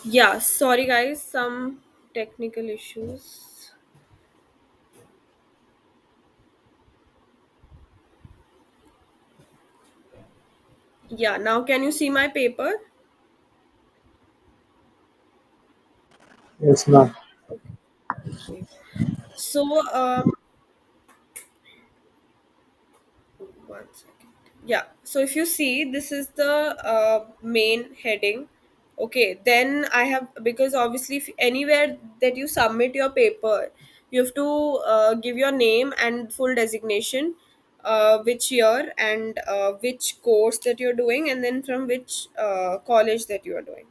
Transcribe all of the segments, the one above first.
Yeah, sorry guys, some technical issues. Yeah, now can you see my paper? It's not. Okay. So, one second. Yeah, so if you see, this is the main heading. Okay, then I have, because obviously, if anywhere that you submit your paper, you have to give your name and full designation, which year and which course that you're doing, and then from which college that you are doing.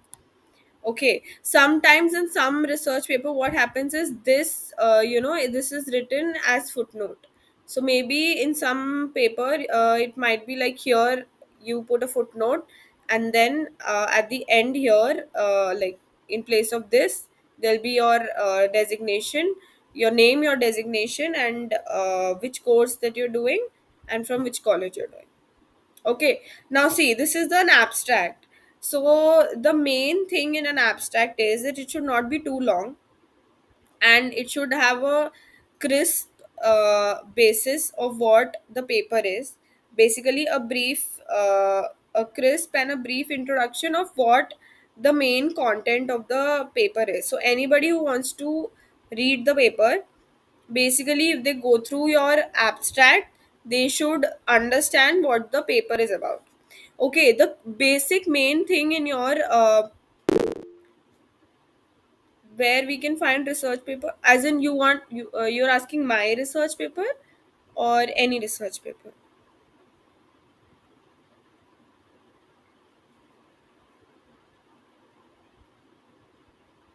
Okay, sometimes in some research paper what happens is this, this is written as footnote. So maybe in some paper, it might be like here you put a footnote, and then at the end here, like in place of this, there'll be your designation, your name, your designation, and which course that you're doing, and from which college you're doing. Okay, now see, this is an abstract. So the main thing in an abstract is that it should not be too long, and it should have a crisp basis of what the paper is. Basically, a crisp and a brief introduction of what the main content of the paper is. So anybody who wants to read the paper, basically if they go through your abstract, they should understand what the paper is about. Okay, the basic main thing in your where we can find research paper, as in you're asking my research paper or any research paper.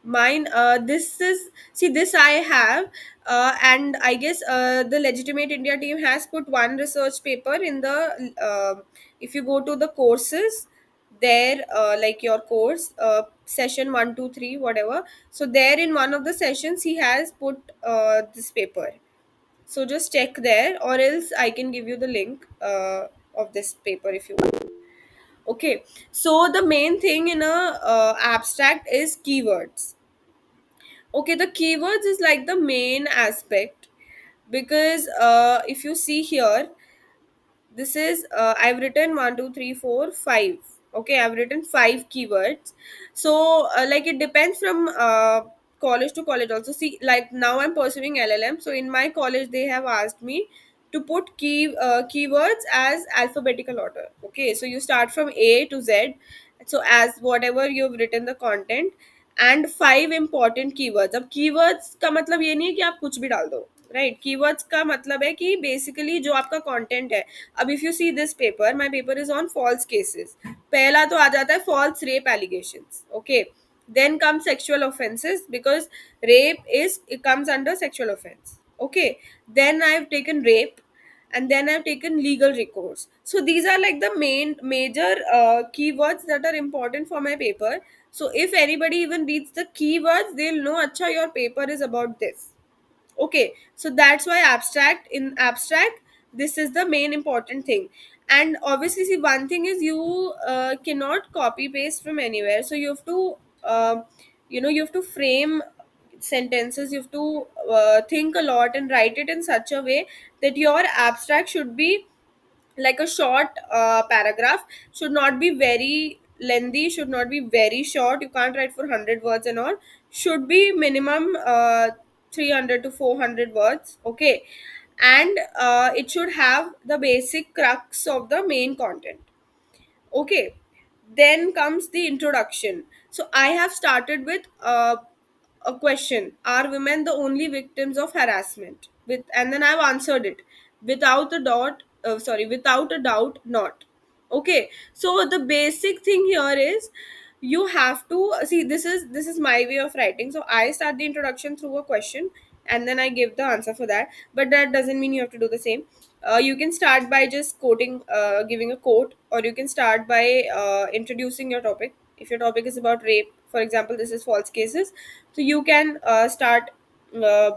Mine, this is, see, this I have, and I guess the Legitimate India team has put one research paper in the, if you go to the courses, there, like your course, session 1 2 3 whatever. So there in one of the sessions he has put this paper. So just check there, or else I can give you the link of this paper if you want. Okay, so the main thing in a abstract is keywords. Okay, the keywords is like the main aspect, because if you see here, this is, I've written 1 2 3 4 5. Okay, I've written 5 keywords. So like it depends from college to college also. See, like now I'm pursuing LLM, so in my college they have asked me to put keywords as alphabetical order. Okay, so you start from A to Z, so as whatever you've written the content, and 5 important keywords. अब keywords का मतलब ये नहीं है कि आप कुछ भी डाल दो, राइट? कीवर्ड्स का मतलब है कि बेसिकली जो आपका कंटेंट है. अब if you see this paper, my paper is on false cases. पहला तो आ जाता है false rape allegations. Okay, then comes sexual offenses, because rape is, it comes under sexual offense. Okay, then I've taken rape, and then I've taken legal recourse. So these are like the main major keywords that are important for my paper. So if anybody even reads the keywords, they'll know, acha, your paper is about this. Okay, so that's why abstract, in abstract, this is the main important thing. And obviously, see, one thing is you cannot copy paste from anywhere, so you have to, you have to frame sentences, you have to think a lot and write it in such a way that your abstract should be like a short paragraph, should not be very lengthy, should not be very short. You can't write for 100 words and all. Should be minimum 300 to 400 words. Okay, and it should have the basic crux of the main content. Okay, then comes the introduction. So I have started with a question: are women the only victims of harassment? With, and then I've answered it without a dot, without a doubt, not. Okay, so the basic thing here is you have to see, this is my way of writing. So I start the introduction through a question, and then I give the answer for that. But that doesn't mean you have to do the same. You can start by just quoting, giving a quote, or you can start by introducing your topic. If your topic is about rape, for example, this is false cases, so you can start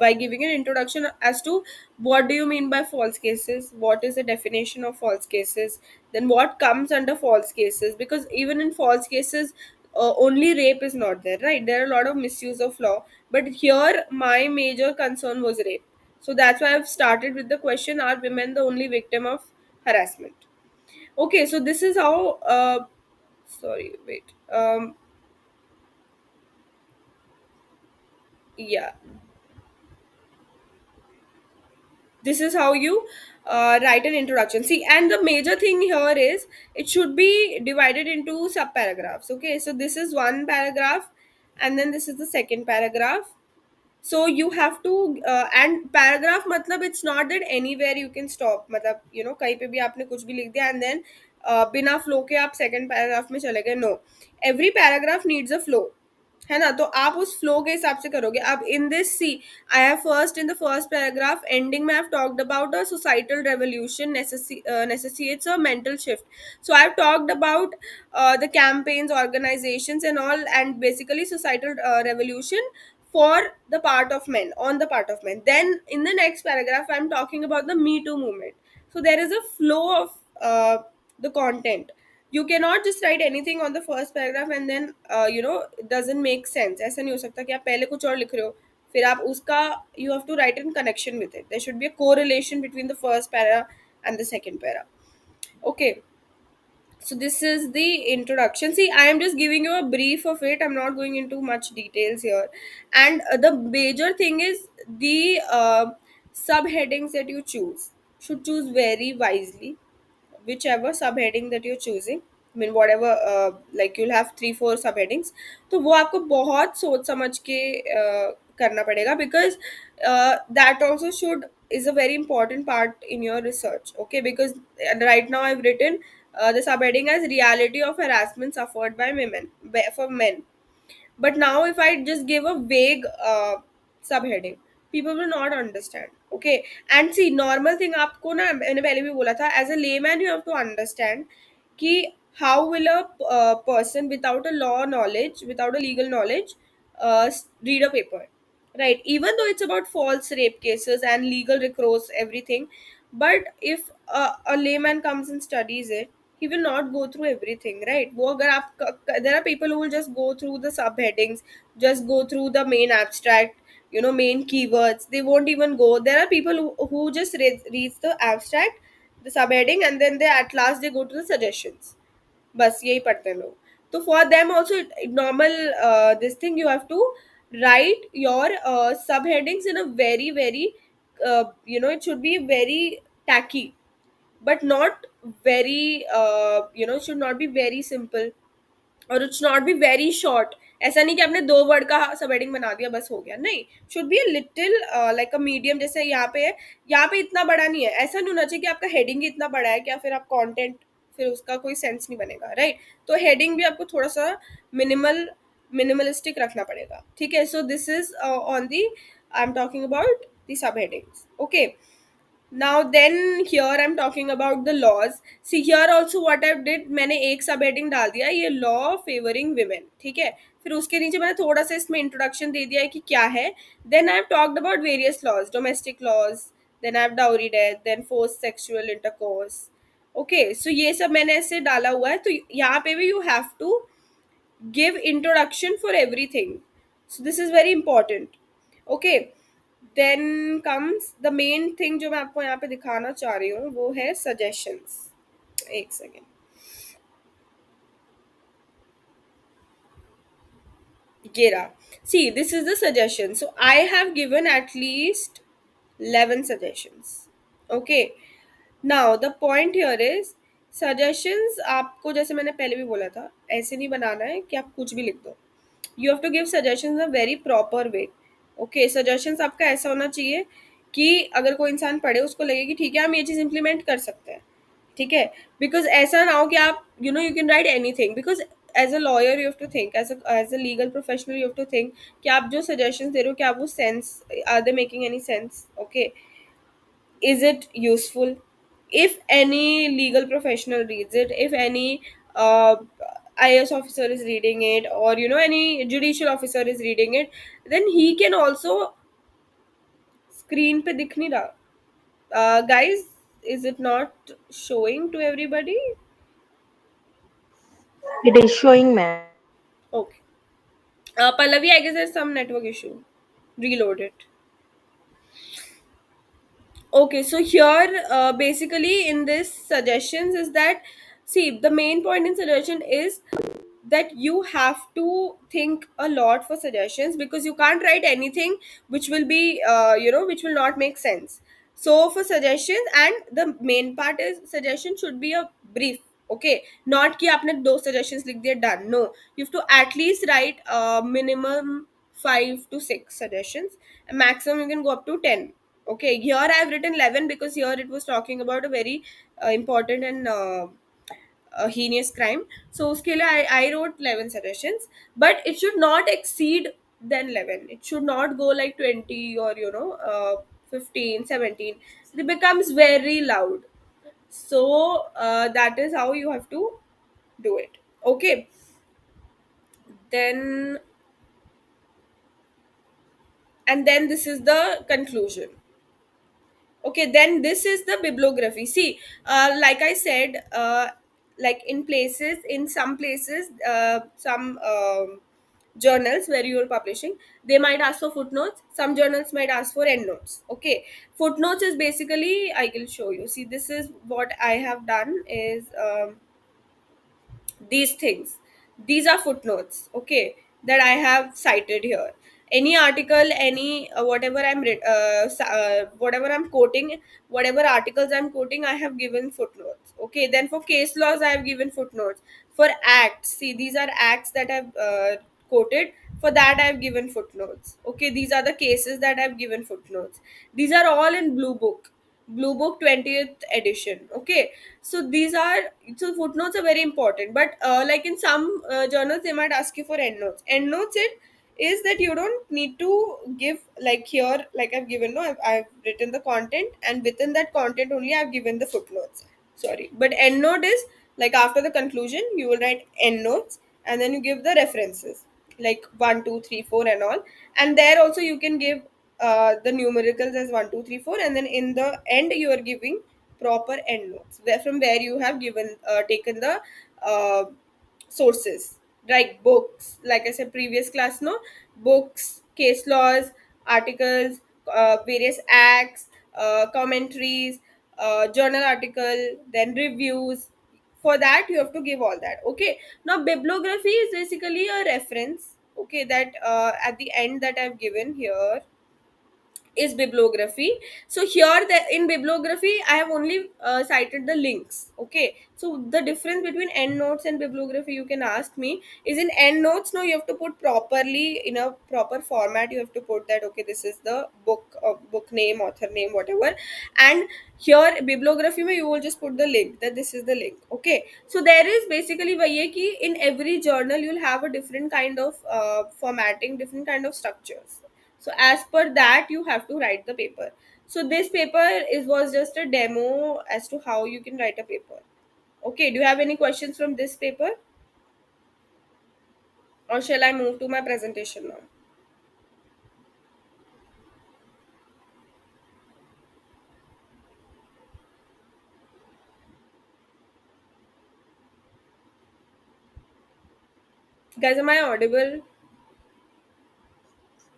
by giving an introduction as to what do you mean by false cases, what is the definition of false cases, then what comes under false cases, because even in false cases, only rape is not there, right? There are a lot of misuse of law, but here my major concern was rape. So that's why I've started with the question: are women the only victim of harassment? Okay, so this is how. Sorry, wait. Yeah, this is how you write an introduction. See, and the major thing here is it should be divided into sub paragraphs. Okay, so this is one paragraph, and then this is the second paragraph. So you have to and paragraph matlab it's not that anywhere you can stop, matlab कहीं पे भी आपने कुछ भी लिख दिया and then बिना flow के आप सेकंड पैराग्राफ में चले गए, no, every paragraph needs a flow, है ना? तो आप उस फ्लो के हिसाब से करोगे. अब in this see, I have first in the first paragraph ending में I have talked about a societal revolution necessitates a mental shift. So I've talked about the campaigns, organizations and all, and basically societal revolution for the part of men, on the part of men. Then in the next paragraph I'm talking about the Me Too movement. So there is a flow of the content. You cannot just write anything on the first paragraph and then it doesn't make sense. ऐसा नहीं हो सकता कि आप पहले कुछ और लिख रहे हो फिर आप उसका, you have to write in connection with it. There should be a correlation between the first para and the second para. Okay, so this is the introduction. See, I am just giving you a brief of it. I'm not going into much details here. And the major thing is the subheadings that you choose should choose very wisely, whichever subheading that you're choosing. I mean whatever, like you'll have 3 4 subheadings, तो वो आपको बहुत सोच समझ के करना पड़ेगा, because that also should is a very important part in your research. Okay, because right now I've written the subheading as reality of harassment suffered by women, for men. But now if I just give a vague subheading, people will not understand. Okay, and see, normal thing आपको ना मैंने पहले भी बोला था, as a layman you have to understand कि how will a person without a law knowledge, without a legal knowledge, read a paper, right? Even though it's about false rape cases and legal recourse, everything, but if a layman comes and studies it, he will not go through everything, right? वो अगर आप, there are people who will just go through the subheadings, just go through the main abstract, main keywords. They won't even go. There are people who just reads the abstract, the subheading, and then they at last they go to the suggestions. बस यही पढ़ते हैं लोग. तो for them also normal this thing, you have to write your subheadings in a very very it should be very tacky, but not very it should not be very simple, और it's not be very short. ऐसा नहीं कि आपने 2 word का सब heading बना दिया बस हो गया, नहीं. Should be a little like a medium, जैसे यहाँ पे है, यहाँ पे इतना बड़ा नहीं है. ऐसा नहीं होना चाहिए कि आपका हेडिंग ही इतना बड़ा है क्या फिर आप कंटेंट, फिर उसका कोई सेंस नहीं बनेगा, राइट? तो हेडिंग भी आपको थोड़ा सा मिनिमलिस्टिक रखना पड़ेगा. ठीक है, so this is on the, I am talking about the sub headings. Okay, now then here I'm talking about the laws. See here also what I did, मैंने एक सब हेडिंग डाल दिया, ये लॉ फेवरिंग women. ठीक है, फिर उसके नीचे मैंने थोड़ा सा इसमें इंट्रोडक्शन दे दिया है कि क्या है. Then I have talked about various laws, domestic laws, then I have dowry death, then force sexual intercourse. Okay, so ये सब मैंने ऐसे डाला हुआ है. तो यहाँ पे भी you have to give introduction for everything, so this is very important. Okay, then comes the main thing जो मैं आपको यहाँ पे दिखाना चाह रही हूँ, वो है suggestions. एक सेकेंड, ये रहा. See, this is the suggestion. So I have given at least 11 suggestions. Okay, now the point here is suggestions आपको, जैसे मैंने पहले भी बोला था, ऐसे नहीं बनाना है कि आप कुछ भी लिख दो. You have to give suggestions a very proper way. Okay, suggestions आपका ऐसा होना चाहिए कि अगर कोई इंसान पढ़े उसको लगे कि ठीक है हम ये चीज़ इम्प्लीमेंट कर सकते हैं. ठीक है, बिकॉज ऐसा ना हो कि आप you can write anything, because as a lawyer you have to think, as a legal professional you have to think कि आप जो सजेशंस दे रहे हो क्या वो sense, are they making any sense. Okay, is it useful? If any legal professional reads it, if any uh, IAS officer is reading it, or any judicial officer is reading it, then he can also, screen पे दिख नहीं रहा. Guys, is it not showing to everybody? It is showing, ma'am. Pallavi, I guess there's some network issue. Reload it. Okay, so here, basically, in this suggestions is that, see, the main point in suggestion is that you have to think a lot for suggestions, because you can't write anything which will be, which will not make sense. So for suggestions, and the main part is suggestion should be a brief. Okay, not कि आपने दो suggestions लिख दिए done. No, you have to at least write minimum 5 to 6 suggestions. Maximum you can go up to 10. Okay, here I have written 11 because here it was talking about a very important and a heinous crime. So uske liye I wrote 11 suggestions, but it should not exceed than 11. It should not go like 20 or 15, 17. It becomes very loud. So that is how you have to do it. Okay, then, and then this is the conclusion. Okay, then this is the bibliography. See, like I said, like in some places, some journals where you are publishing, they might ask for footnotes. Some journals might ask for endnotes. Okay, footnotes is basically, I will show you. See, this is what I have done is, these things, these are footnotes, okay, that I have cited here. Any article, any whatever I'm quoting, whatever articles I'm quoting, I have given footnotes. Okay, then for case laws I have given footnotes. For acts, see, these are acts that I've quoted. For that I have given footnotes. Okay, these are the cases that I've given footnotes. These are all in blue book, blue book 20th edition. Okay, so these are, so footnotes are very important. But like in some journals they might ask you for endnotes. Endnotes, it is that you don't need to give, like here, like I've given, no, I've written the content, and within that content only I've given the footnotes. Sorry, but endnote is like after the conclusion you will write endnotes, and then you give the references like 1, 2, 3, 4 and all. And there also you can give the numericals as 1, 2, 3, 4, and then in the end you are giving proper end notes where from where you have given taken the uh, sources, like books, like I said previous class, no, books, case laws, articles, various acts, commentaries, journal article, then reviews. For that you have to give all that. Okay, now bibliography is basically a reference, okay, that at the end that I've given here is bibliography. So here, the in bibliography I have only cited the links. Okay, so the difference between endnotes and bibliography, you can ask me, is in endnotes, no, you have to put properly in a proper format. You have to put that, okay, this is the book name, author name, whatever. And here bibliography mein you will just put the link, that this is the link. Okay, so there is basically वही है कि in every journal you'll have a different kind of formatting, different kind of structures. So as per that you have to write the paper. So this paper is was just a demo as to how you can write a paper. Okay, do you have any questions from this paper, or shall I move to my presentation now? Guys, am I audible?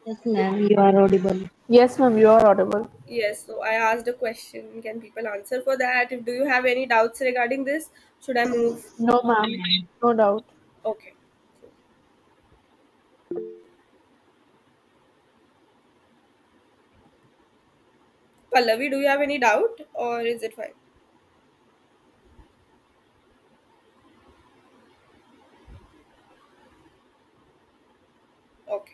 Yes, ma'am, you are audible. Yes, ma'am, you are audible. Yes, so I asked a question, can people answer for that? If do you have any doubts regarding this, should I move? No, ma'am, no doubt. Okay, Pallavi, do you have any doubt or is it fine? Okay.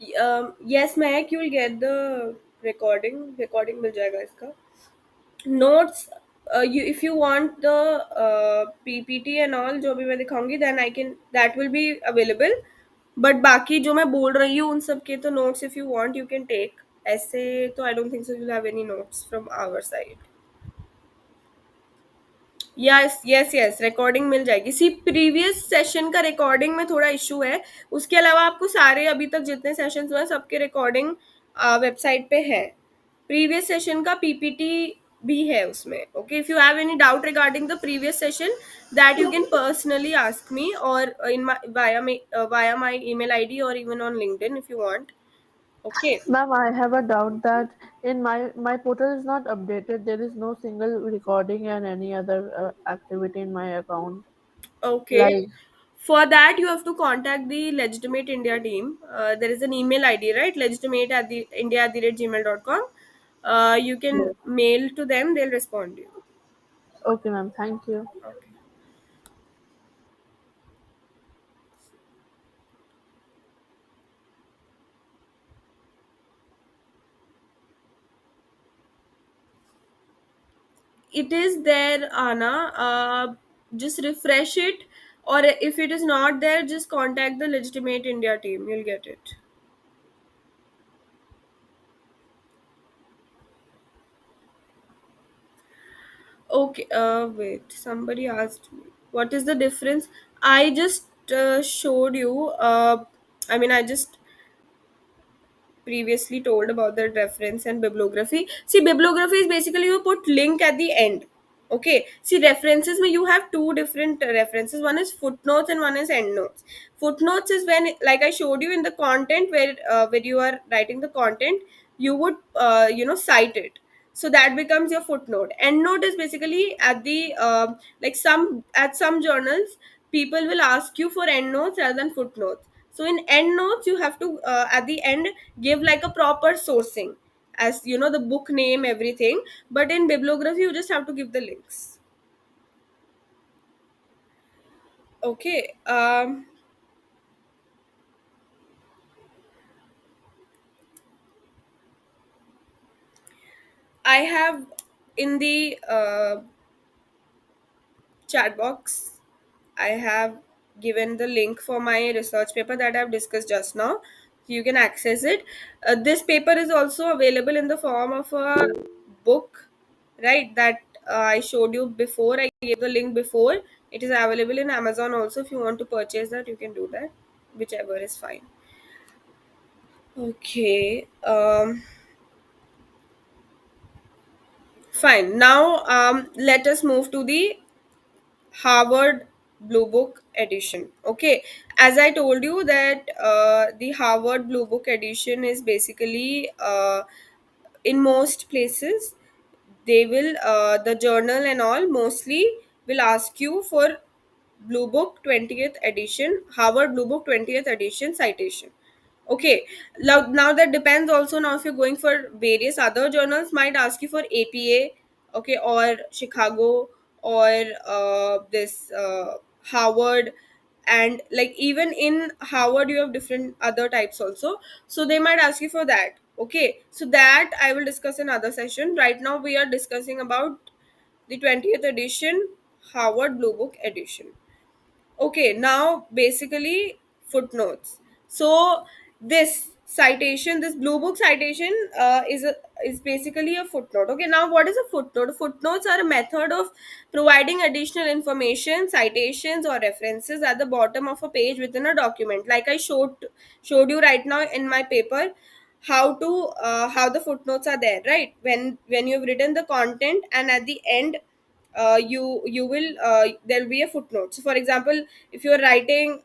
Yes, Mehak, you'll get the recording मिल जाएगा इसका. Notes, you if you want the PPT and all जो भी मैं दिखाऊंगी, then I can, that will be available. But बाकी जो मैं बोल रही हूँ उन सब के तो notes if you want you can take. ऐसे तो I don't think so you'll have any notes from our side. Yes yes yes, recording मिल जाएगी. सी प्रीवियस सेशन का रिकॉर्डिंग में थोड़ा इशू है. उसके अलावा आपको सारे अभी तक जितने सेशंस हुए हैं सबके रिकॉर्डिंग वेबसाइट पे है. प्रीवियस सेशन का पीपीटी भी है उसमें. Okay, if you have any doubt regarding the previous session, that you can personally ask me और इन via my email id or even on LinkedIn if you want. Okay. Ma'am, I have a doubt that in my portal is not updated. There is no single recording and any other activity in my account. Okay. Like, For that, you have to contact the Legitimate India team. There is an email ID, right? Legitimate at the india@gmail.com. You can yes. mail to them, they'll respond to you. Okay, ma'am. Thank you. Okay. It is there, Anna. Just refresh it, or if it is not there, just contact the Legitimate India team. You'll get it. Okay, wait. Somebody asked me, what is the difference? I just showed you. I just previously told about the reference and bibliography. See, bibliography is basically you put link at the end. Okay. See, references where you have two different references. One is footnotes and one is endnotes. Footnotes is when, like I showed you in the content, where you are writing the content, you would cite it. So that becomes your footnote. Endnote is basically at the like some journals people will ask you for endnotes rather than footnotes. So in endnotes you have to at the end give like a proper sourcing, as you know, the book name, everything. But in bibliography you just have to give the links. Okay. I have in the chat box, I have given the link for my research paper that I've discussed just now. So you can access it. This paper is also available in the form of a book, right? That I showed you before. I gave the link before. It is available in Amazon also. If you want to purchase that, you can do that. Whichever is fine. Okay. Fine. Now, let us move to the Harvard Blue Book edition. Okay, as I told you that the Harvard Blue Book edition is basically in most places they will the journal and all mostly will ask you for Blue Book 20th edition, Harvard Blue Book 20th edition citation. Okay, now that depends also. Now if you're going for various other journals, might ask you for APA, okay, or Chicago, or this Harvard. And like even in Harvard you have different other types also, so they might ask you for that. Okay, so that I will discuss in other session. Right now we are discussing about the 20th edition, Harvard Blue Book edition. Okay, now basically footnotes. So this citation, this Blue Book citation, is basically a footnote. Okay, now what is a footnote? Footnotes are a method of providing additional information, citations, or references at the bottom of a page within a document. Like I showed you right now in my paper, how the footnotes are there, right? When you've written the content and at the end you will there'll be a footnote. So for example, if you're writing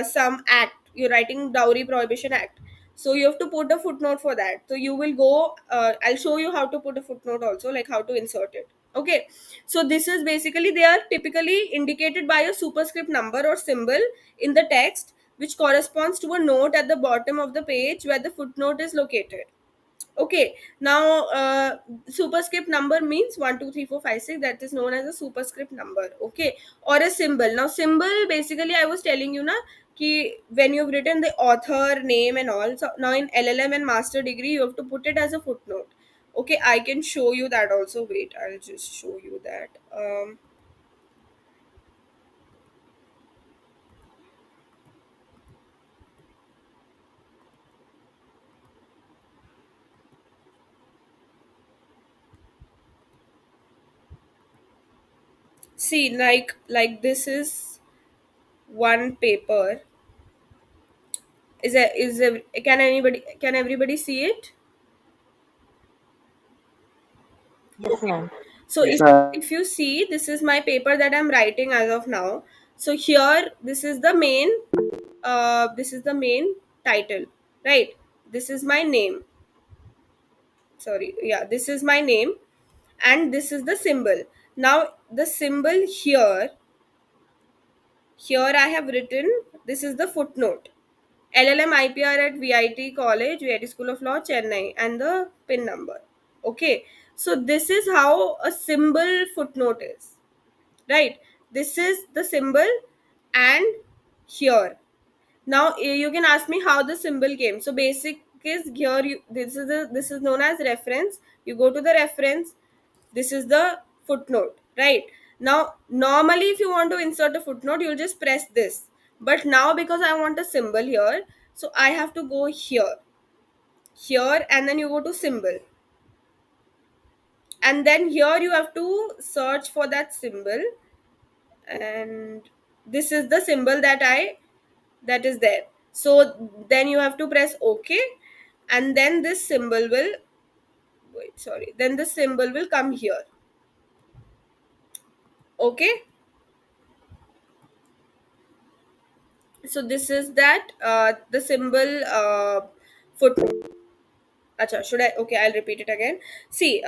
some act, you're writing Dowry Prohibition Act, so you have to put a footnote for that. So you will go, I'll show you how to put a footnote also, like how to insert it. Okay, so this is basically, they are typically indicated by a superscript number or symbol in the text, which corresponds to a note at the bottom of the page where the footnote is located. Okay, now superscript number means 1 2 3 4 5 6, that is known as a superscript number. Okay, or a symbol. Now symbol, basically I was telling you na ki when you've written the author name and all, so now in LLM and master degree you have to put it as a footnote. Okay, I can show you that also. Wait, I'll just show you that. See, like this is one paper. Can everybody see it? Yes, Okay. ma'am. So if you see, this is my paper that I'm writing as of now. So here, this is the main title, right? This is my name. Sorry, yeah, this is my name, and this is the symbol. Now the symbol here I have written, this is the footnote. LLM IPR at VIT College, VIT School of Law, Chennai, and the PIN number. Okay, so this is how a symbol footnote is, right? This is the symbol, and here. Now you can ask me how the symbol came. So basic is here. This is known as reference. You go to the reference. This is the footnote, right? Now normally if you want to insert a footnote, you'll just press this. But now because I want a symbol here, so I have to go here, and then you go to symbol, and then here you have to search for that symbol, and this is the symbol that is there. So then you have to press OK, and then this symbol will wait sorry then the symbol will come here. Okay, so this is that the symbol footnote. Acha, should I? Okay, I'll repeat it again. See,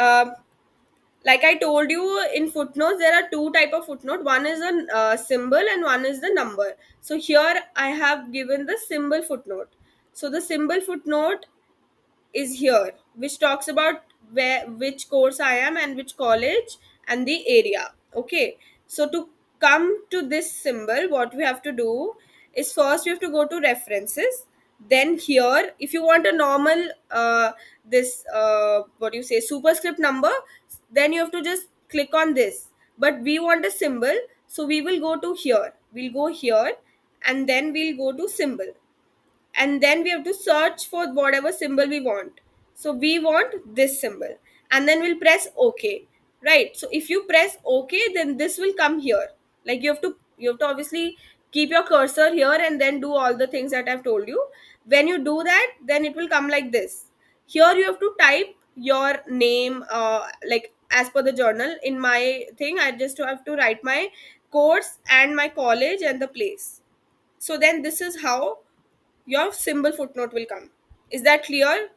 like I told you, in footnotes there are two type of footnote. One is a symbol and one is the number. So here I have given the symbol footnote. So the symbol footnote is here, which talks about which course I am and which college and the area. Okay, so to come to this symbol, what we have to do is first we have to go to references. Then here, if you want a normal this what do you say superscript number, then you have to just click on this. But we want a symbol, so we will go to here. We'll go here, and then we'll go to symbol, and then we have to search for whatever symbol we want. So we want this symbol, and then we'll press OK, right? So if you press OK, then this will come here. Like you have to obviously keep your cursor here and then do all the things that I've told you. When you do that, then it will come like this. Here you have to type your name, like as per the journal. In my thing, I just have to write my course and my college and the place. So then this is how your symbol footnote will come. Is that clear?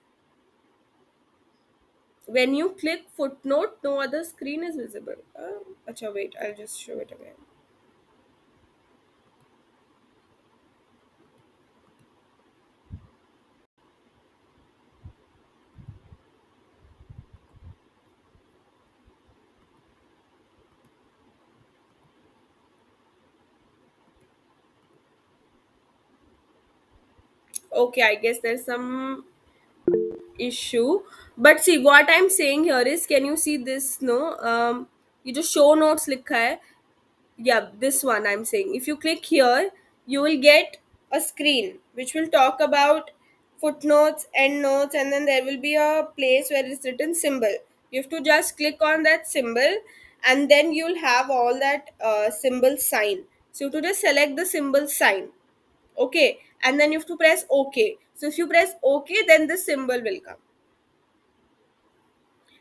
When you click footnote, no other screen is visible. Acha, wait, I'll just show it again. Okay, I guess there's some issue. But see, what I'm saying here is, can you see this? No, you just show notes likha hai. Yeah, this one I'm saying. If you click here, you will get a screen which will talk about footnotes, endnotes, and then there will be a place where it's written symbol. You have to just click on that symbol, and then you'll have all that symbol sign. So you have to just select the symbol sign. Okay, and then you have to press OK. So if you press OK, then the symbol will come.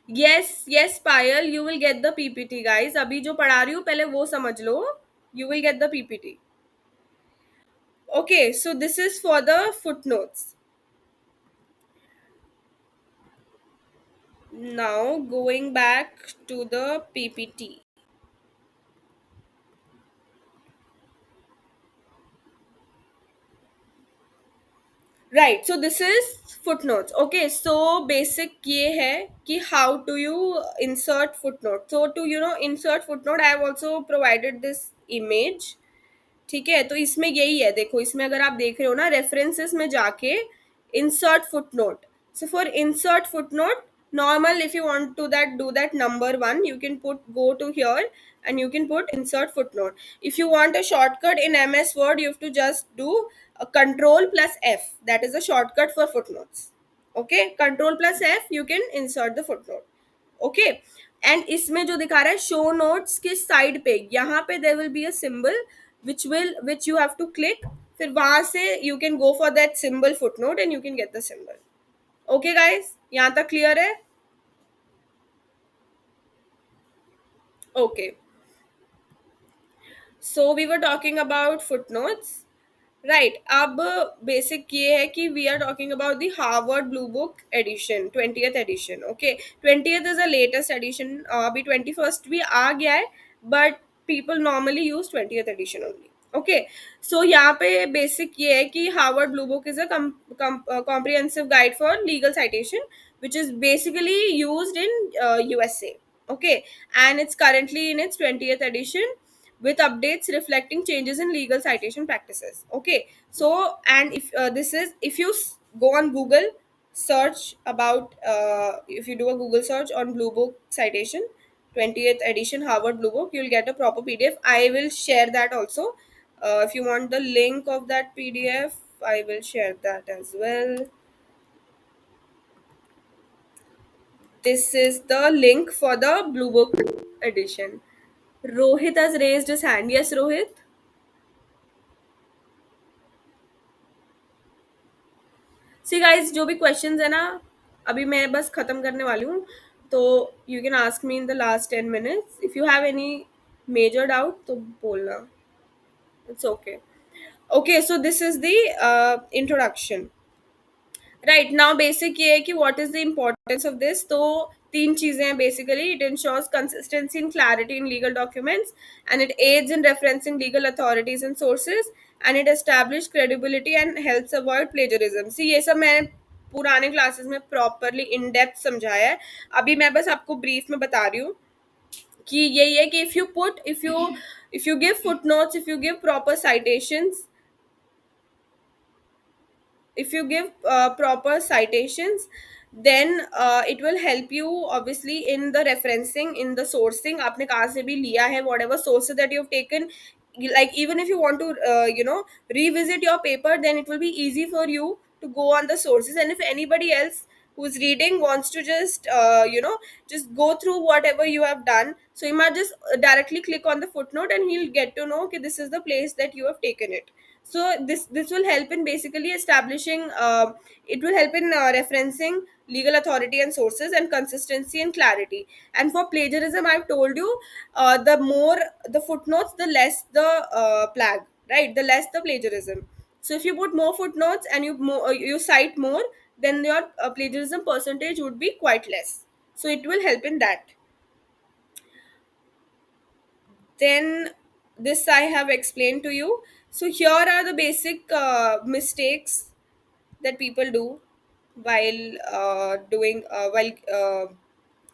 Yes, Payal, you will get the PPT, guys. अभी जो पढ़ा रही हूँ पहले वो समझ लो. You will get the PPT. Okay, so this is for the footnotes. Now going back to the PPT. Right, so this is footnotes. Okay, so basic ये है कि how to you insert footnote. So to insert footnote, I have also provided this image. ठीक है, तो इसमें यही है, देखो इसमें अगर आप देख रहे हो ना, रेफरेंसेस में जाके insert footnote. So for insert footnote, normal, if you want to that do that number one, you can put, go to here and you can put insert footnote. If you want a shortcut in MS Word, you have to just do a control plus F, that is a shortcut for footnotes. Okay, control plus F, you can insert the footnote. Okay, and इसमें जो दिखा रहा है show notes के side पे, यहाँ पे there will be a symbol which you have to click. फिर वहां से you can go for that symbol footnote and you can get the symbol. Okay guys, यहाँ तक क्लियर है? Okay, so we were talking about footnotes. Right, अब basic ये है कि we are talking about the Harvard blue book edition, 20th edition. Okay, 20th is the latest edition. अभी 21st भी आ गया है, but people normally use 20th edition only. Okay, so यहाँ पे बेसिक ये है कि Harvard blue book is a comprehensive guide for legal citation, which is basically used in USA. Okay, and it's currently in its 20th edition with updates reflecting changes in legal citation practices. Okay, so and if this is, if you go on Google, search about, if you do a Google search on Blue Book citation 20th edition Harvard Blue Book, you'll get a proper PDF. I will share that also. If you want the link of that PDF, I will share that as well. This is the link for the Blue Book edition. Rohit has raised his hand. Yes, Rohit. See guys, जो भी questions है ना, अभी मैं बस खत्म करने वाली हूँ, तो you can ask me in the last 10 minutes. If you have any major doubt तो बोलना, it's okay. Okay, so this is the introduction. Right, now basic ये है कि what is the importance of this. तो तीन चीजें हैं basically. It ensures consistency in clarity in legal documents, and it aids in referencing legal authorities and sources, and it establish credibility and helps avoid plagiarism. सी ये सब मैंने पुराने classes में properly in depth समझाया है. अभी मैं बस आपको ब्रीफ में बता रही हूँ कि यही है कि if you give foot notes, if you give proper citations, if you give proper citations, then it will help you obviously in the referencing, in the sourcing. आपने कहाँ से भी लिया है, whatever sources that you have taken, like even if you want to revisit your paper, then it will be easy for you to go on the sources. And if anybody else who's reading wants to just just go through whatever you have done, so you might just directly click on the footnote and he'll get to know, okay, this is the place that you have taken it. So this will help in basically establishing, it will help in referencing legal authority and sources, and consistency and clarity. And for plagiarism, I've told you, the more the footnotes, the less the plag, right, the less the plagiarism. So if you put more footnotes and you cite more, then your plagiarism percentage would be quite less. So it will help in that. Then this I have explained to you. So here are the basic mistakes that people do while doing while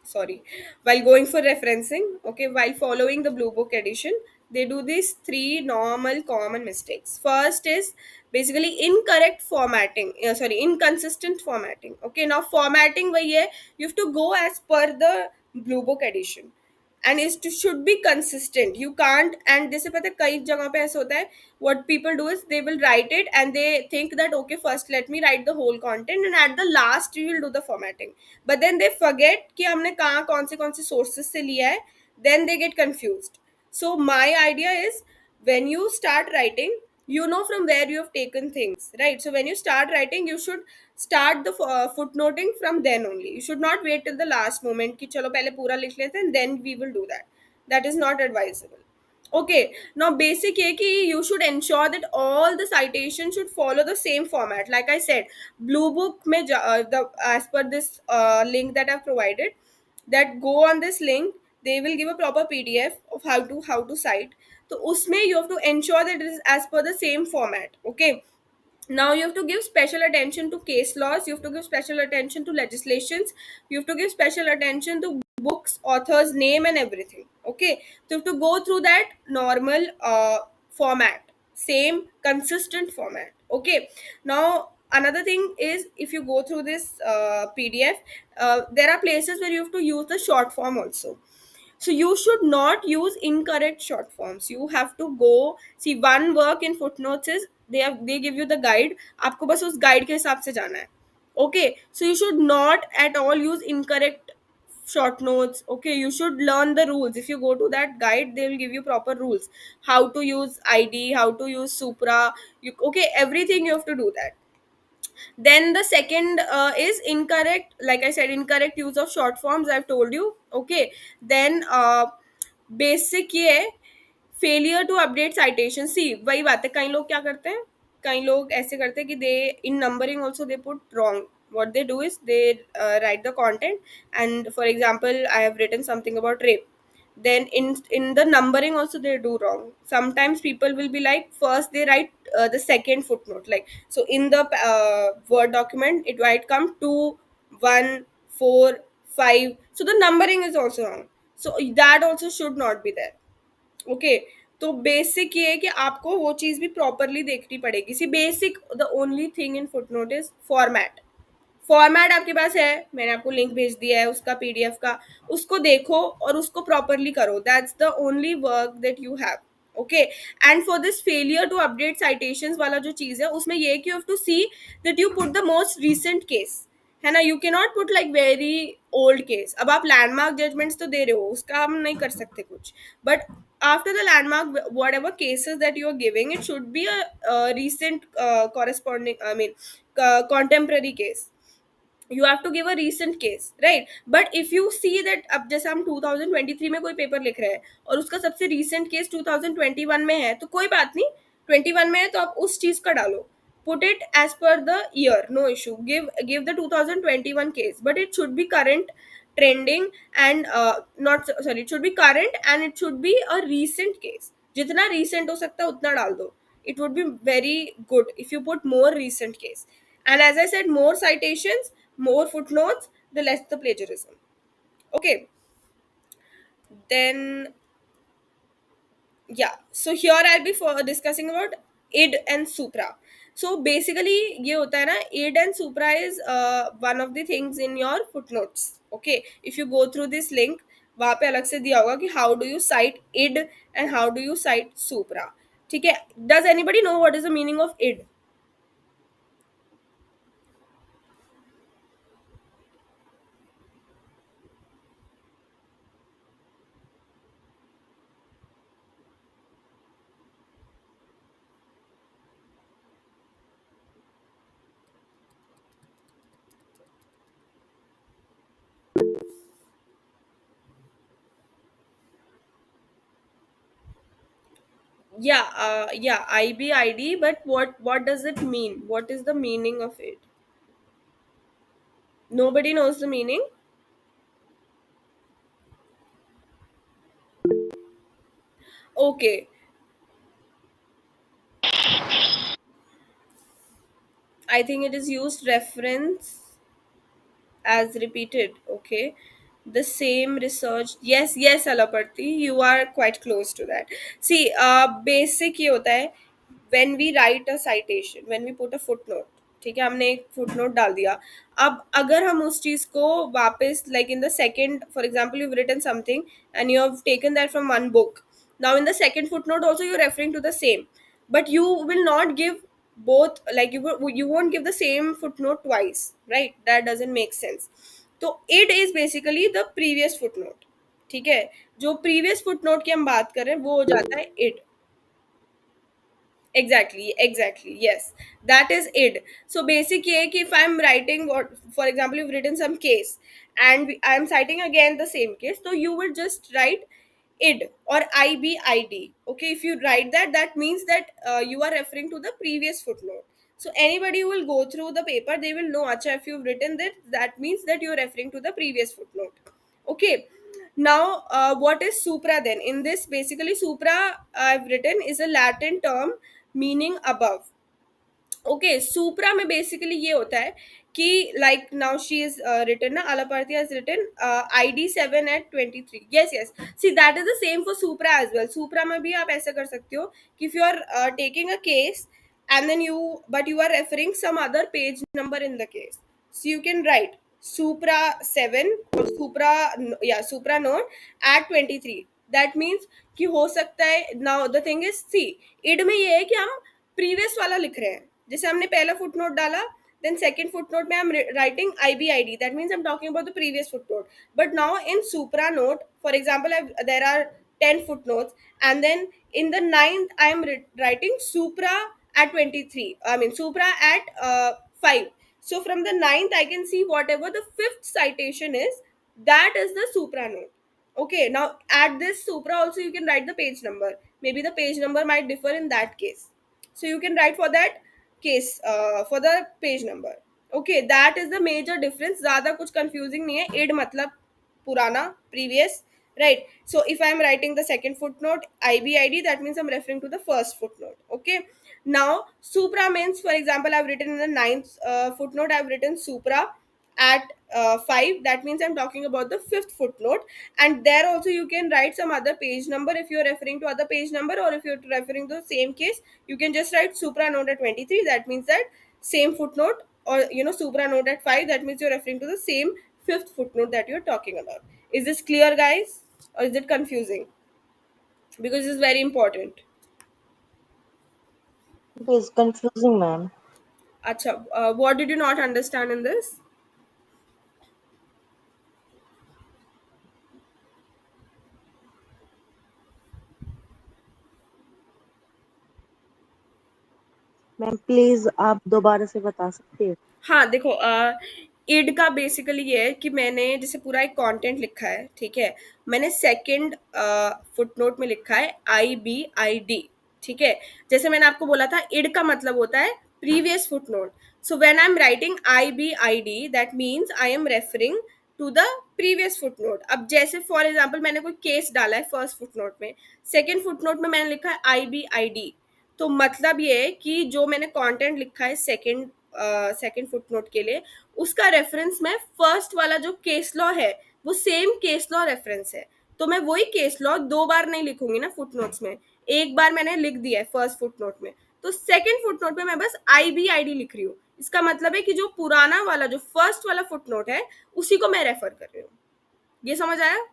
sorry, while going for referencing. Okay, while following the blue book edition, they do these three normal common mistakes. First is basically incorrect formatting, sorry, inconsistent formatting. Okay, now formatting वही है, you have to go as per the blue book edition, and should be consistent. You can't, and जैसे पता है कई जगह पे ऐसा होता है, what people do is they will write it and they think that okay, first let me write the whole content and at the last we will do the formatting, but then they forget कि हमने कहाँ कौन से sources से लिया है, then they get confused. So my idea is, when you start writing, you know from where you have taken things, right? So when you start writing, you should start the footnoting from then only. You should not wait till the last moment कि चलो पहले पूरा लिख लेते हैं, then we will do that. That is not advisable. Okay, now basic है कि you should ensure that all the citations should follow the same format. Like I said, blue book में the as per this link that I've provided, that go on this link, they will give a proper PDF of how to cite. तो उसमें you have to ensure that it is as per the same format. Okay, Now you have to give special attention to case laws, you have to give special attention to legislations, you have to give special attention to books, authors name and everything. Okay, so you have to go through that normal format, same consistent format. Okay, now another thing is, if you go through this PDF, there are places where you have to use the short form also. So you should not use incorrect short forms. You have to go see, one work in footnotes is they give you the guide, आपको बस उस guide के हिसाब से जाना है. Okay, so you should not at all use incorrect short notes. Okay, you should learn the rules. If you go to that guide, they will give you proper rules, how to use ID, how to use supra. Okay, everything you have to do that. Then the second is incorrect, like I said, incorrect use of short forms, I've told you. Okay, then basic ये है, failure to update citation. सी वही बात है, कई लोग क्या करते हैं, कई लोग ऐसे करते हैं कि they in numbering also they put wrong. what they do is they write the content, and for example I have written something about rape, then in the numbering also they do wrong. Sometimes people will be like, first they write the second footnote, like, so in the word document it might come 2, 1, 4, 5, so the numbering is also wrong. So that also should not be there. Okay, तो basic ये है कि आपको वो चीज भी properly देखनी पड़ेगी. See basic, the only thing in footnote is format. Format आपके पास है, मैंने आपको लिंक भेज दिया है उसका, पीडीएफ का. उसको देखो और उसको प्रॉपरली करो. That's the only work that you have. Okay, and for this failure to update citations वाला जो चीज है, उसमें ये कि you have to see that you put the most recent case, है ना. You can not put like very old case. अब आप लैंडमार्क जजमेंट्स तो दे रहे हो, उसका हम नहीं कर सकते कुछ, but after the landmark, whatever cases that you are giving, it should be a recent corresponding, I mean contemporary case. You have to give a recent case, right? But if you see that, अब जैसे हम 2023 में कोई paper लिख रहे हैं और उसका सबसे recent case 2021 में है, तो कोई बात नहीं, 21 में है तो आप उस चीज का डालो. Put it as per the year, no issue. Give the 2021 case, but it should be current, trending, and not sorry, it should be current and it should be a recent case. जितना recent हो सकता है उतना डाल दो. It would be very good if you put more recent case. And as I said, more citations, more footnotes, the less the plagiarism. Okay, then yeah, so here I'll be for discussing about id and supra. So basically ये होता है ना, id and supra is one of the things in your footnotes. Okay, if you go through this link, वहाँ पे अलग से दिया होगा कि how do you cite id and how do you cite supra. ठीक है, does anybody know what is the meaning of id? Yeah, yeah, IBID, but what does it mean? What is the meaning of it? Nobody knows the meaning. Okay, I think it is used reference as repeated. Okay, the same research. Yes, yes, Alaparti, you are quite close to that. See, basic ये होता है, when we write a citation, when we put a footnote. ठीक है, हमने एक footnote डाल दिया. अब अगर हम उस चीज को वापस, like in the second, for example you written something and you have taken that from one book, now in the second footnote also you're referring to the same, but you will not give both, like you won't give the same footnote twice, right? That doesn't make sense. तो it is basically the previous footnote. ठीक है, जो previous footnote की हम बात कर रहे हैं वो हो जाता है it. Exactly, yes, that is it. So basic ये है कि if I'm writing, what, for example you've written some case and I'm citing again the same case, so you will just write id or IBID. Okay, if you write that, that means that you are referring to the previous footnote. So anybody who will go through the paper, they will know, acha, if you've written that, that means that you're referring to the previous footnote. Okay, now what is supra then? In this, basically supra I've written is a Latin term meaning above. Okay, supra में basically ये होता है कि like now she is written ना, Alaparthi has written ID 7 at 23. Yes, yes, see that is the same for supra as well. supra में भी आप ऐसा कर सकते हो कि if you are taking a case and then you but you are referring some other page number in the case, so you can write supra 7 or supra, yeah, supra note at 23. that means कि हो सकता है, now the thing is, see, id में ये है कि हम previous वाला लिख रहे हैं, जैसे हमने पहला फुट नोट डाला, then second footnote में I'm writing IBID, that means I'm talking about the previous footnote. But now in supra note, for example, there are 10 footnotes, and then in the ninth I'm writing supra at 23, I mean supra at 5. So from the ninth I can see whatever the fifth citation is, that is the supra note. Okay, now at this supra also you can write the page number, maybe the page number might differ in that case, so you can write for that case, for the page number. Okay, that is the major difference, ज़्यादा कुछ confusing नहीं है. id मतलब पुराना, previous, right? So if I am writing the second footnote IBID, that means I'm referring to the first footnote. Okay, now supra means, for example, I've written in the ninth footnote, I've written supra at 5, that means I'm talking about the fifth footnote. And there also you can write some other page number if you're referring to other page number, or if you're referring to the same case, you can just write supra note at 23, that means that same footnote, or supra note at 5, that means you're referring to the same fifth footnote that you're talking about. Is this clear, guys, or is it confusing? Because this is very important. It is confusing, ma'am. Acha, what did you not understand in this? Ma'am please आप दोबारा से बता सकते हैं? हाँ, देखो, end का basically ये है कि मैंने जैसे पूरा एक कंटेंट लिखा है, ठीक है, मैंने सेकंड फुटनोट में लिखा है IBID, ठीक है, जैसे मैंने आपको बोला था इड का मतलब होता है previous footnote. So when I am writing IBID, that means I am referring to the previous footnote. अब जैसे फॉर एग्जाम्पल मैंने कोई केस डाला है फर्स्ट फुटनोट में, सेकेंड फुटनोट में मैंने लिखा है IBID, तो मतलब ये है कि जो मैंने कंटेंट लिखा है सेकेंड फुटनोट के लिए, उसका रेफरेंस में फर्स्ट वाला जो केस लॉ है वो सेम केस लॉ रेफरेंस है. तो मैं वही केस लॉ दो बार नहीं लिखूंगी ना फुटनोट्स में, एक बार मैंने लिख दिया है फर्स्ट फुटनोट में, तो सेकेंड फुटनोट में मैं बस IBID लिख रही हूँ. इसका मतलब है कि जो पुराना वाला जो फर्स्ट वाला फुटनोट है उसी को मैं रेफर कर रही हूँ. ये समझ आया?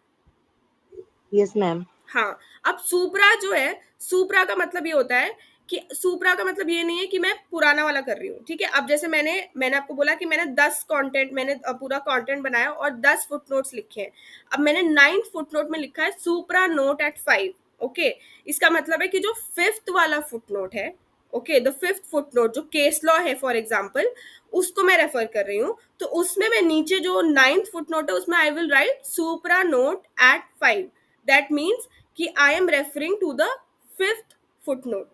Yes ma'am. हाँ. अब सुप्रा जो है, सुप्रा का मतलब ये होता है कि सुप्रा का मतलब ये नहीं है कि मैं पुराना वाला कर रही हूँ, ठीक है. अब जैसे मैंने मैंने आपको बोला कि मैंने 10 कंटेंट, मैंने पूरा कंटेंट बनाया और 10 फुटनोट्स लिखे हैं. अब मैंने 9th फुटनोट में लिखा है सुप्रा नोट एट 5. ओके, इसका मतलब है कि जो फिफ्थ वाला फुटनोट है, ओके, द फिफ्थ फुटनोट जो केस लॉ है फॉर एग्जाम्पल, उसको मैं रेफर कर रही हूँ. तो उसमें मैं नीचे जो 9th फुटनोट है उसमें I will write supra note at 5. That means कि I am referring to the fifth footnote.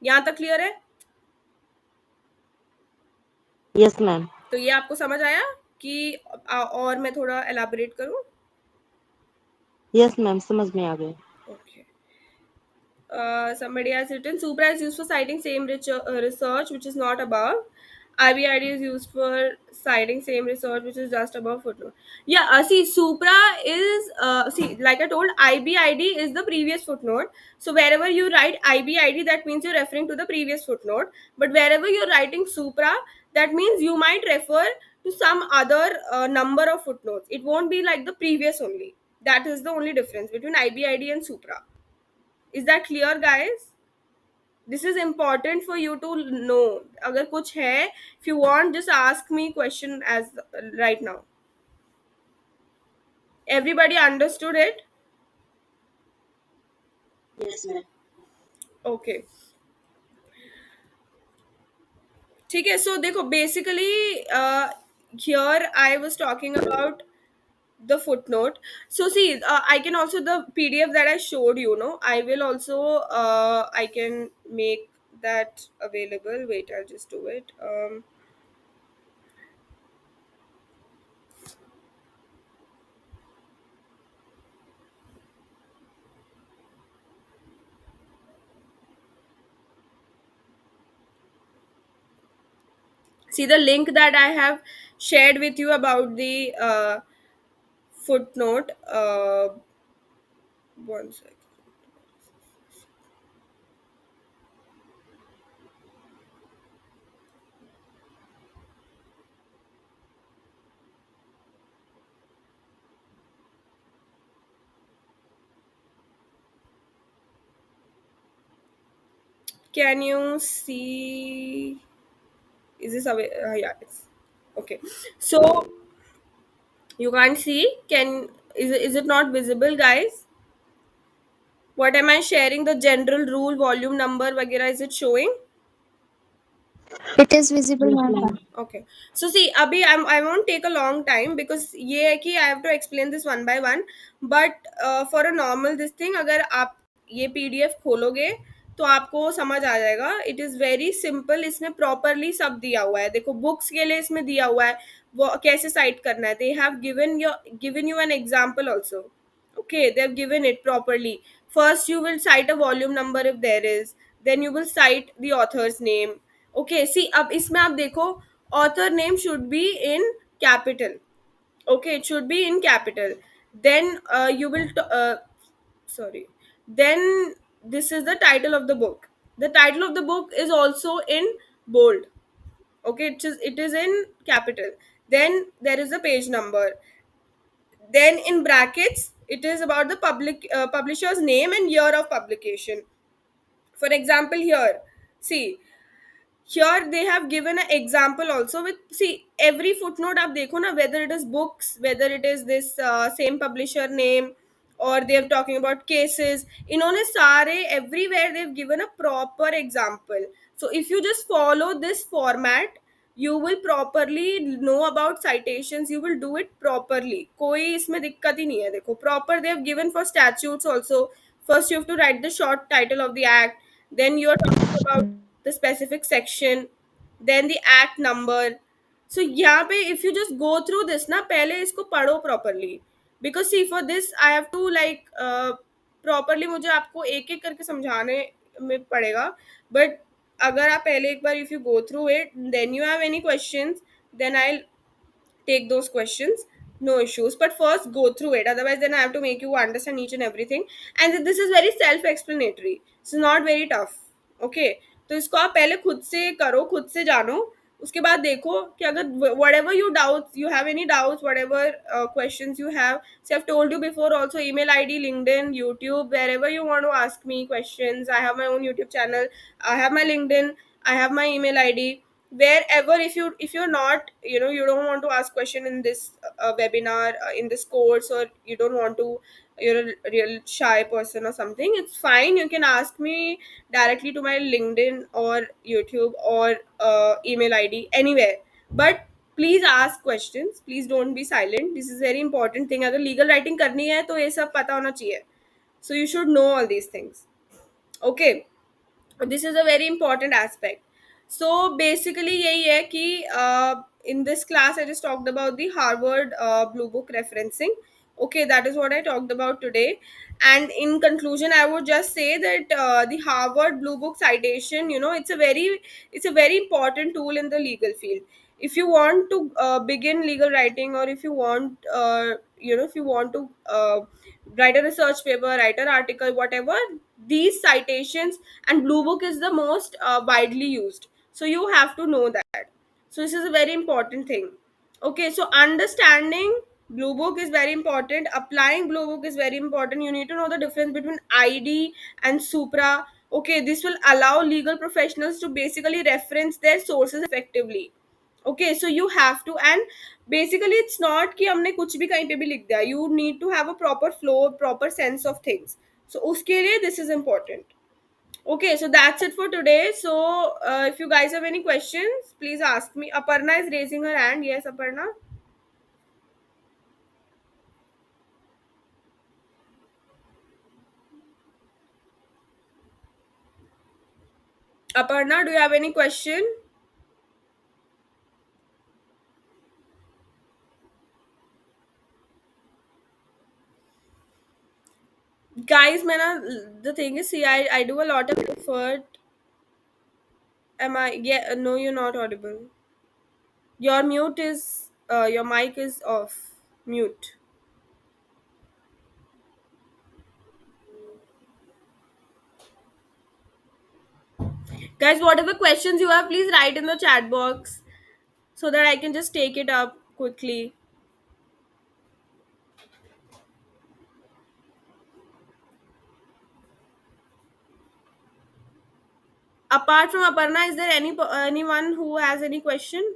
यहां तक क्लियर है? Yes ma'am. तो ये आपको समझ आया कि और मैं थोड़ा एलाबोरेट करूं? यस मैम, समझ में आ गए. Okay. Somebody has written supra is used for citing same research which is not above. IBID is used for citing same research which is just above footnote. Yeah, see, supra is see, like I told, IBID is the previous footnote. So wherever you write IBID, that means you're referring to the previous footnote. But wherever you're writing supra, that means you might refer to some other number of footnotes. It won't be like the previous only. That is the only difference between IBID and supra. Is that clear, guys? This is important for you to know. अगर कुछ है, if you want, just ask me question as right now. Everybody understood it? Yes ma'am. Okay. ठीक है. So देखो, basically here I was talking about the footnote. So see, I can also, the PDF that I showed you, no, I will also I can make that available. Wait, I'll just do it. See the link that I have shared with you about the footnote. One sec. Can you see? Is this away? Yeah, it's okay. So you can't see. Is it not visible, guys? What am I sharing? The general rule, volume number, वगैरह, is it showing? It is visible, Yes, ma'am. ma'am. Okay. So see, abhi I won't take a long time because ये है कि I have to explain this one by one. But for a normal this thing, अगर आप ये PDF खोलोगे तो आपको समझ आ जाएगा. It is very simple. इसमें properly सब दिया हुआ है. देखो books के लिए इसमें दिया हुआ है वो कैसे cite करना है. They have given you an example also. Okay, they have given it properly. First, you will cite a volume number if there is. Then you will cite the author's name. Okay, see, अब इसमें आप देखो author name should be in capital. Okay, it should be in capital. Then you will sorry. Then this is the title of the book. The title of the book is also in bold. Okay, it is in capital. Then there is a page number. Then in brackets it is about the publisher's name and year of publication. For example, here, see, here they have given an example also with, see, every footnote आप देखो ना, whether it is books, whether it is this same publisher name, or they are talking about cases, इन्होंने सारे everywhere they've given a proper example. So if you just follow this format, you will properly know about citations, you will do it properly. कोई इसमें दिक्कत ही नहीं है. देखो proper they have given for statutes also. First you have to write the short title of the act, then you are talking about the specific section, then the act number. So यहाँ पे if you just go through this ना, पहले इसको पढ़ो properly, because see for this I have to like properly मुझे आपको एक एक करके समझाने में पड़ेगा. But अगर आप पहले एक बार if you go through it, then you have any questions, then I'll take those questions, no issues. But first go through it, otherwise then I have to make you understand each and everything. And this is very self explanatory, it's not very tough. Okay, तो इसको आप पहले खुद से करो, खुद से जानो. उसके बाद देखो कि अगर whatever you doubts, you have any doubts, whatever questions you have, so I've told you before also, email ID, LinkedIn, YouTube, wherever you want to ask me questions. I have my own YouTube channel, I have my LinkedIn, I have my email ID. Wherever, if you're not, you don't want to ask question in this webinar, in this course, or you don't want to, you're a real shy person or something, it's fine, you can ask me directly to my LinkedIn or YouTube or email ID, anywhere. But please ask questions, please don't be silent. This is very important thing. अगर legal writing करनी है तो ये सब पता होना चाहिए. So you should know all these things. Okay, this is a very important aspect. So basically यही है कि in this class I just talked about the Harvard blue book referencing. Okay, that is what I talked about today. And in conclusion, I would just say that the Harvard blue book citation, it's a very important tool in the legal field. If you want to begin legal writing, or if you want if you want to write a research paper, write an article, whatever, these citations, and blue book is the most widely used, so you have to know that. So this is a very important thing. Okay, so understanding blue book is very important, applying blue book is very important. You need to know the difference between ID and supra. Okay, this will allow legal professionals to basically reference their sources effectively. Okay, so you have to, and basically it's not कि हमने कुछ भी कहीं पे भी लिख दिया. You need to have a proper flow, proper sense of things. So उसके लिए this is important. Okay, so that's it for today. So if you guys have any questions, please ask me. Aparna is raising her hand. Yes, Aparna. Aparna, do you have any question? Guys, man, the thing is, see, I do a lot of effort. Am I? Yeah, no, you're not audible. Your mic is off. Mute. Guys, whatever questions you have, please write in the chat box so that I can just take it up quickly. Apart from Aparna, is there anyone who has any question?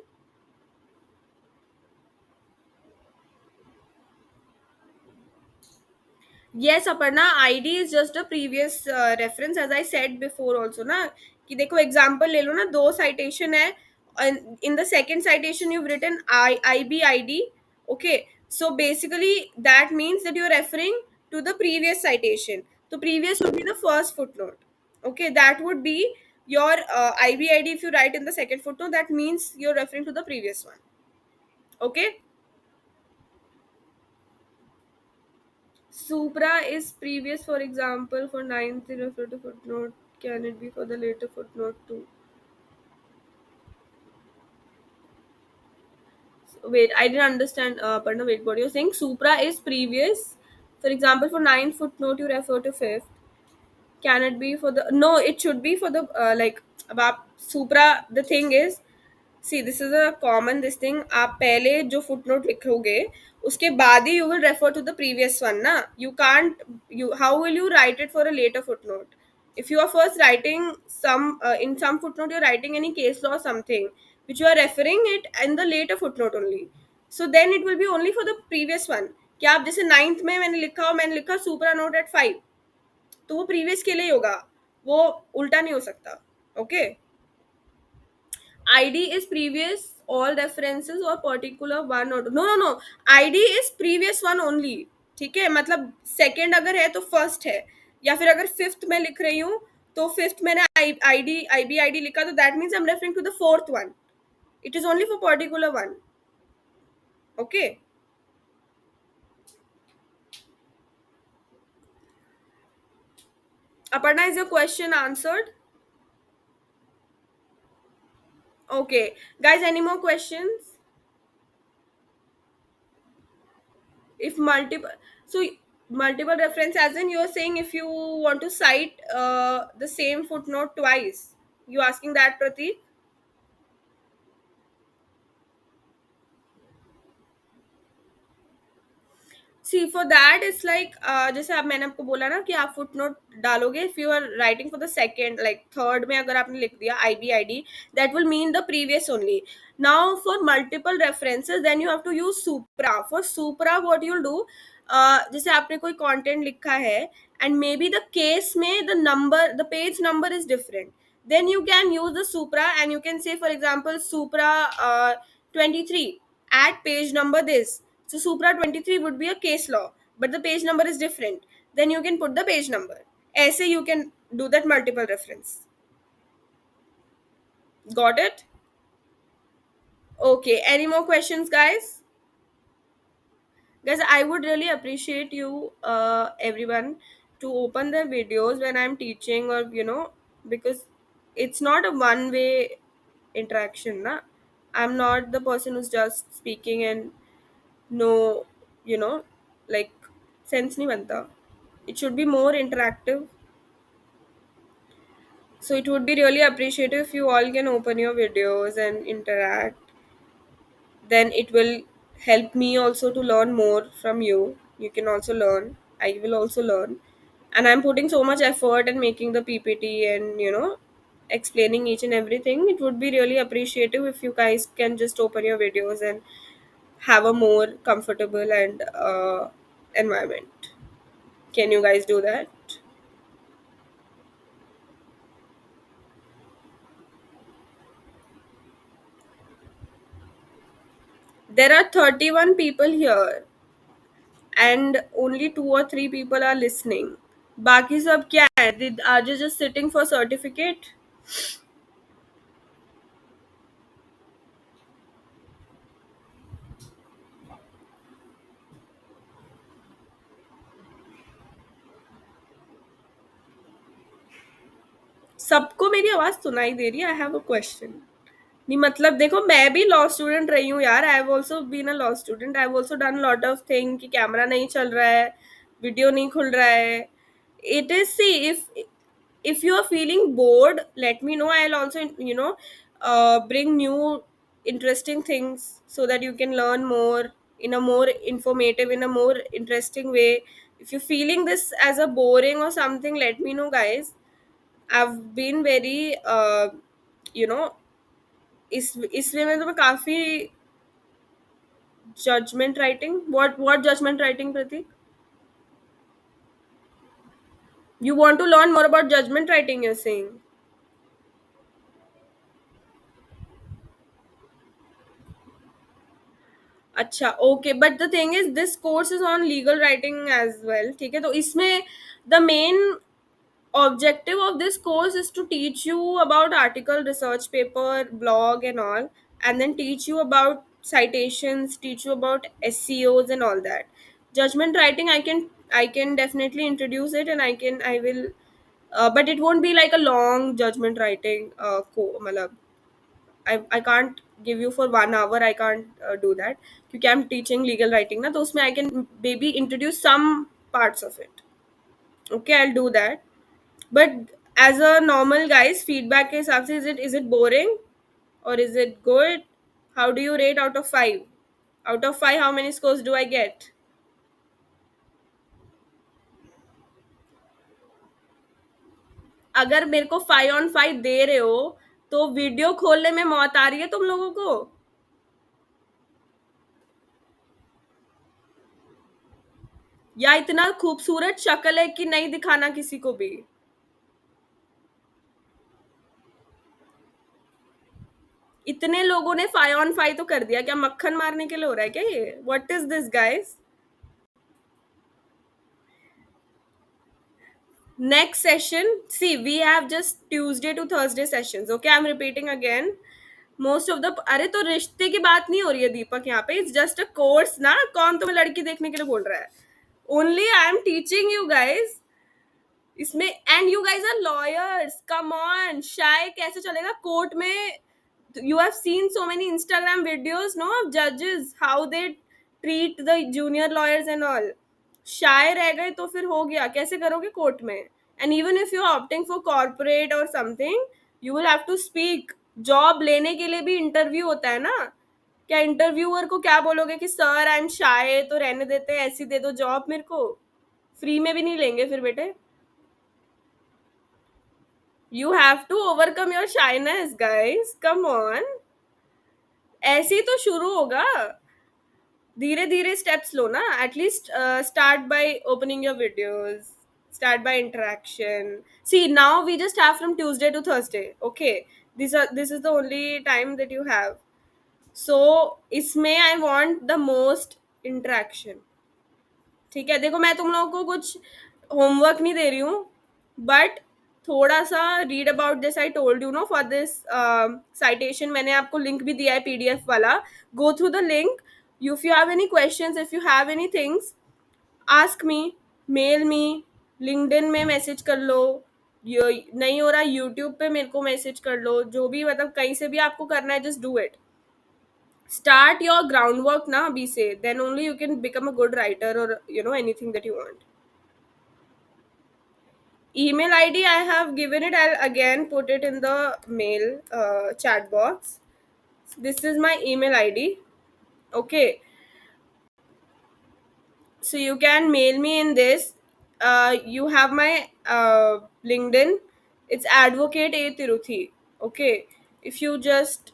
Yes, Aparna, ID is just a previous reference, as I said before also ना, कि देखो example ले लो ना, दो citation है, and in the second citation you've written IB ID. Okay, so basically that means that you're referring to the previous citation. So previous would be the first footnote. Okay, that would be your IB ID. If you write in the second footnote, that means you're referring to the previous one. Okay. Supra is previous, for example, for ninth refer to footnote. Can it be for the later footnote too? So, wait, I didn't understand. Pardon, wait, what you're saying? Supra is previous. For example, for ninth footnote, you refer to fifth. Can it be for the? No, it should be for the like about Supra. The thing is, see this is a common this thing. आप पहले जो footnote लिखोगे उसके बाद ही you will refer to the previous one ना. You can't, you how will you write it for a later footnote? If you are first writing some in some footnote, you're writing any case law or something which you are referring it in the later footnote only, so then it will be only for the previous one. क्या आप जैसे ninth में मैंने लिखा सुपरा note at 5, तो वो previous के लिए ही होगा, वो उल्टा नहीं हो सकता. Okay. ID is previous all references or particular one or no no no, ID is previous one only. ठीक है, मतलब सेकंड अगर है तो फर्स्ट है, या फिर अगर फिफ्थ में लिख रही हूँ तो फिफ्थ मैंने IB ID लिखा, तो that means I am referring to the fourth one. It is only for particular one. Okay. Aparna, is your question answered? Okay, guys, any more questions? If multiple, so multiple reference, as in you're saying if you want to cite the same footnote twice, you asking that, Pratik? See for that it's like जैसे अब मैंने आपको बोला ना कि आप footnote डालोगे if you are writing for the second, like third में अगर आपने लिख दिया IB ID, that will mean the previous only. Now for multiple references then you have to use supra. For supra what you will do, जैसे आपने कोई content लिखा है and may be the case में the page number is different, then you can use the supra and you can say for example supra 23 at page number this. So supra 23 would be a case law, but the page number is different, then you can put the page number. Aise you can do that multiple reference. Got it? Okay, any more questions, guys? Guys, I would really appreciate you everyone to open the videos when I'm teaching, or because it's not a one way interaction na. I'm not the person who's just speaking and no, you know like sense nahi banta. It should be more interactive, so it would be really appreciative if you all can open your videos and interact. Then it will help me also to learn more from you. You can also learn, I will also learn. And I'm putting so much effort and making the PPT and explaining each and everything. It would be really appreciative if you guys can just open your videos and have a more comfortable and environment. Can you guys do that? There are 31 people here and only 2 or 3 people are listening. बाकी सब क्या है? Are you just sitting for certificate? सबको मेरी आवाज सुनाई दे रही है? I have a question. नहीं मतलब देखो, मैं भी लॉ स्टूडेंट रही हूँ यार, I have also been a law student, I have also done lot of thing कि कैमरा नहीं चल रहा है, वीडियो नहीं खुल रहा है. It is, see, if you are feeling bored, let me know. I'll also, bring new interesting things so that you can learn more in a more informative, in a more interesting way. If you're feeling this as a boring or something, let me know, guys. I've been very you know इसलिए मैं तुम्हें काफी judgment writing, what judgment writing, Pratik? You want to learn more about judgment writing, you're saying? अच्छा, okay, but the thing is this course is on legal writing as well. ठीक है, तो इसमें the main objective of this course is to teach you about article, research paper, blog and all, and then teach you about citations, teach you about SEOs and all that. Judgment writing, I can definitely introduce it, and I will, but it won't be like a long judgment writing matlab, I can't give you for 1 hour. I can't do that क्योंकि I'm teaching legal writing ना, तो उसमें I can maybe introduce some parts of it. Okay, I'll do that. But as a normal guys, feedback के हिसाब से, is it boring or is it good? How do you rate out of 5? Out of 5, how many scores do I get? अगर मेरे को 5 on 5 दे रहे हो, तो video खोलने में मौत आ रही है तुम लोगों को? या इतना खूबसूरत शक्ल है कि नहीं दिखाना किसी को भी? इतने लोगों ने 5 on 5 तो कर दिया, क्या मक्खन मारने के लिए हो रहा है क्या ये? What is this guys? Next session, see, we have just Tuesday to Thursday sessions. Okay, I'm repeating again. Most of the, अरे तो रिश्ते की बात नहीं हो रही है दीपक यहाँ पे. It's just a course ना. कौन तुम्हें लड़की देखने के लिए बोल रहा है? Only I am teaching you guys. इसमें, and you guys are lawyers, come on. Shy कैसे चलेगा कोर्ट में? You have seen so many Instagram videos, no, of judges, how they treat the junior lawyers and all. शाय रह गए तो फिर हो गया, कैसे करोगे कोर्ट में? And even if you are opting for corporate और something, you will have to speak. Job लेने के लिए भी इंटरव्यू होता है ना. क्या इंटरव्यूअर को क्या बोलोगे कि सर आई एम शाय, तो रहने देते हैं, ऐसी दे दो जॉब मेरे को? फ्री में भी नहीं लेंगे फिर बेटे. You have to overcome your shyness, guys. Come on. ऐसे ही तो शुरू होगा. धीरे धीरे स्टेप्स लो ना. At least start by opening your videos, start by interaction. See, now we just have from Tuesday to Thursday. Okay, this is the only time that you have. So इसमें I want the most interaction. ठीक है, देखो मैं तुम लोगों को कुछ homework नहीं दे रही हूँ, बट थोड़ा सा read about this. I told you know for this citation, मैंने आपको लिंक भी दिया है पीडीएफ वाला. Go through the link. If you have any questions, if you have any things, ask me, mail me, LinkedIn में message कर लो. नहीं हो रहा यूट्यूब पे मेरे को मैसेज कर लो. जो भी मतलब कहीं से भी आपको करना है, just do it. Start your groundwork na abhi se, then only you can become a good writer, or anything that you want. Email ID I have given it. I'll again put it in the mail chat box. This is my email ID. Okay, so you can mail me in this. You have my LinkedIn. It's Advocate A Tiruthi. Okay, if you just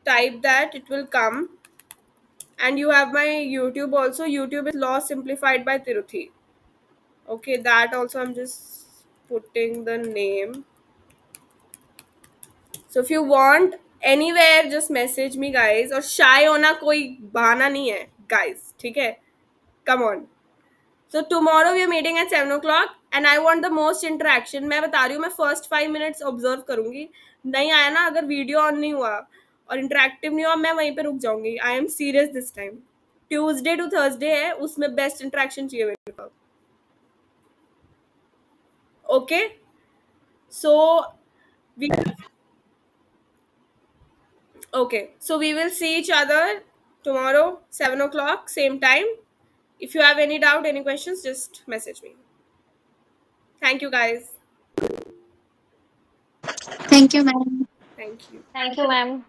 type that, it will come. And you have my YouTube also. YouTube is Law Simplified by Tiruthi. Okay, that also I'm just putting the name. So if you want anywhere, just message me, guys. और shy होना कोई बहाना नहीं है, guys. ठीक है? Come on. So tomorrow we are meeting at 7 o'clock, and I want the most interaction. मैं बता रही हूँ, मैं first 5 minutes observe करूँगी. नहीं आया ना, अगर वीडियो ऑन नहीं हुआ और इंटरेक्टिव नहीं हुआ, मैं वहीं पे रुक जाऊंगी. I am serious this time. Tuesday to Thursday है, उसमें बेस्ट इंटरेक्शन चाहिए मेरे को. Okay, so Okay, so we will see each other tomorrow, 7 o'clock, same time. If you have any doubt, any questions, just message me. Thank you, guys. Thank you, ma'am. Thank you. Thank you, ma'am.